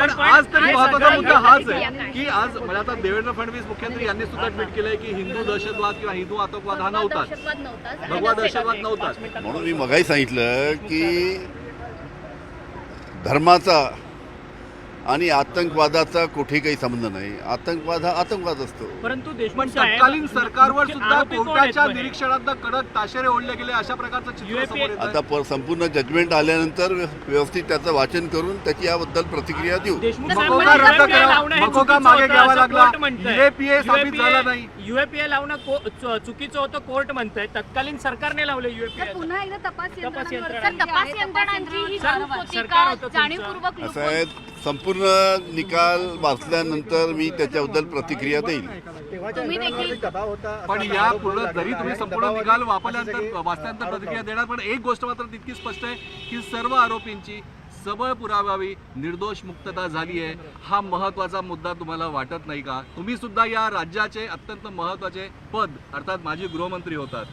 आज तरी महत्त्वाचा मुद्दा हाच आहे की आज मला आता देवेंद्र फडणवीस मुख्यमंत्री यांनी सुद्धा ट्विट केलंय की हिंदू दहशतवाद किंवा हिंदू आतंकवाद हा नव्हताच, भगवा दहशतवाद नव्हताच. म्हणून मी मगाही सांगितलं की धर्माचा आणि आतंकवादाचा कुठे काही संबंध नाही. आतंकवाद हा आतंकवाद असतो. परंतु पण देशमुख तत्कालीन सरकारवर सुद्धा आरोपी कोण कोर्टाच्या आहेत? निरीक्षणात कडक ताशेरे ओढले गेले अशा प्रकारचं चित्र समोर येतंय. आता संपूर्ण जजमेंट आल्यानंतर व्यवस्थित त्याचं वाचन करून त्याची याबद्दल प्रतिक्रिया देऊ. मकोका रद्द करा, मकोका मागे घ्यावा लागला, UAPA साबित झाला नाही. युएपीए लावणं चुकीचं होतं कोर्ट म्हणतंय. तत्कालीन सरकारने लावलं युएपीए. पुन्हा एकदा तपास यंत्रणांची यंत्रणांची सरकार होतं तुमचं. जाणीवपूर्वक असं आहे, संपूर्ण निकाल वाचल्यानंतर मी त्याच्याबद्दल प्रतिक्रिया देईल. तुम्ही देखील पण या पूर्ण जरी तुम्ही संपूर्ण निकाल वाचल्यानंतर प्रतिक्रिया देणार, पण एक गोष्ट मात्र तितकी स्पष्ट आहे की सर्व आरोपींची सबळ पुराव्यावी निर्दोष मुक्तता झाली आहे. हा महत्त्वाचा मुद्दा तुम्हाला वाटत नाही का? तुम्ही सुद्धा या राज्याचे अत्यंत महत्त्वाचे पद अर्थात माजी गृहमंत्री होतात.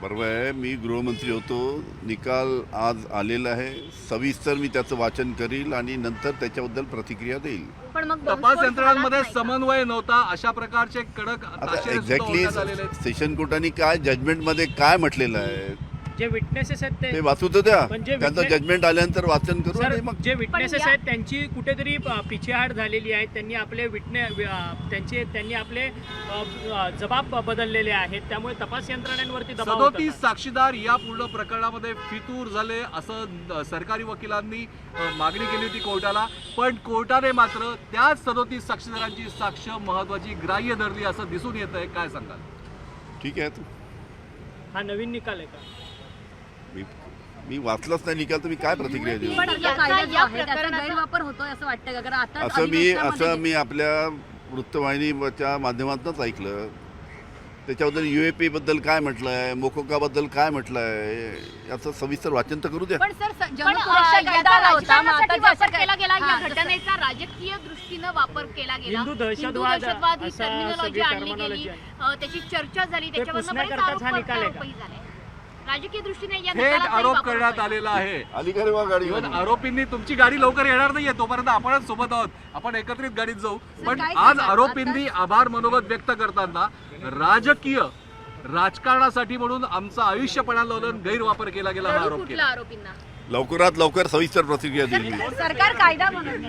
बरोबर आहे, मी गृहमंत्री होतो. निकाल आज आलेला आहे. सविस्तर मी त्याचं वाचन करील आणि नंतर त्याच्याबद्दल प्रतिक्रिया देईल. पण मग तपास यंत्रणांमध्ये समन्वय नव्हता अशा प्रकारचे कडक आता ताशेरे सुद्धा एक्झॅक्टली ओढण्यात आलेले आहेत. सेशन कोर्टाने काय जजमेंटमध्ये काय म्हटलेलं आहे जे विटनेसेस आहेत ते वाचू तर द्या. पण जे त्यांचं witness- जजमेंट आल्यानंतर वाचन करू सर, आणि मग जे विटनेसेस या- आहेत त्यांची कुठेतरी पिछेहाट झालेली आहे. त्यांनी आपले त्यांनी आपले जबाब बदललेले आहेत. त्यामुळे तपास यंत्रणांवरती दबाव होता. 37 साक्षीदार या पूर्ण प्रकरणामध्ये फितूर झाले असं सरकारी वकिलांनी मागणी केली होती कोर्टाला, पण कोर्टाने मात्र त्या 37 साक्षीदारांची साक्ष महत्वाची ग्राह्य धरली असं दिसून येत आहे. काय सांगाल? ठीक आहे. हा नवीन निकाल आहे का? मी वाचलाच नाही निकाल तर मी काय प्रतिक्रिया देऊ. पण या कायदा जो आहे त्याचा गैरवापर होतोय असं वाटतं का? कारण आता असं मी आपल्या वृत्तवाहिनीच्या माध्यमातूनच ऐकलं. त्याच्याबद्दल UAP बद्दल काय म्हटलं आहे, मोकोकाबद्दल काय म्हटलं आहे याचं सविस्तर वाचन तर करू द्या. पण सर पण जनसुरक्षा कायदा आला होता. मग आता वापर केला गेला. या हा, घटनेचा राजकीय दृष्टीनं वापर केला गेला. हिंदू दहशतवाद ही असा टर्मिनॉलॉजी सगळी आणली terminology गेली. आहे. त्याची चर्चा झाली. त्याच्यावरनं बरेच पुसण्याकरताच हा निकाल आहे का? आरोपही झाले. राजकीय दृष्टीने या थेट निकालाचाही आरोप वापर करण्यात होतोय. आलेला आहे. अलीकडे वा गाडी इव्हन आरोपींनी तुमची गाडी लवकर येणार नाहीये तोपर्यंत आपणच सोबत आहोत, आपण एकत्रित गाडीत जाऊ. पण काय आज सांगाल? आरोपींनी आभार मनोगत व्यक्त करताना राजकीय राजकारणासाठी म्हणून आमचं आयुष्यपणा लावून गैरवापर केला गेला हा रडू आरोप कुठला केला. आरोपींना? लवकरात लवकर सविस्तर प्रतिक्रिया देईल मी. सरकार कायदा म्हणून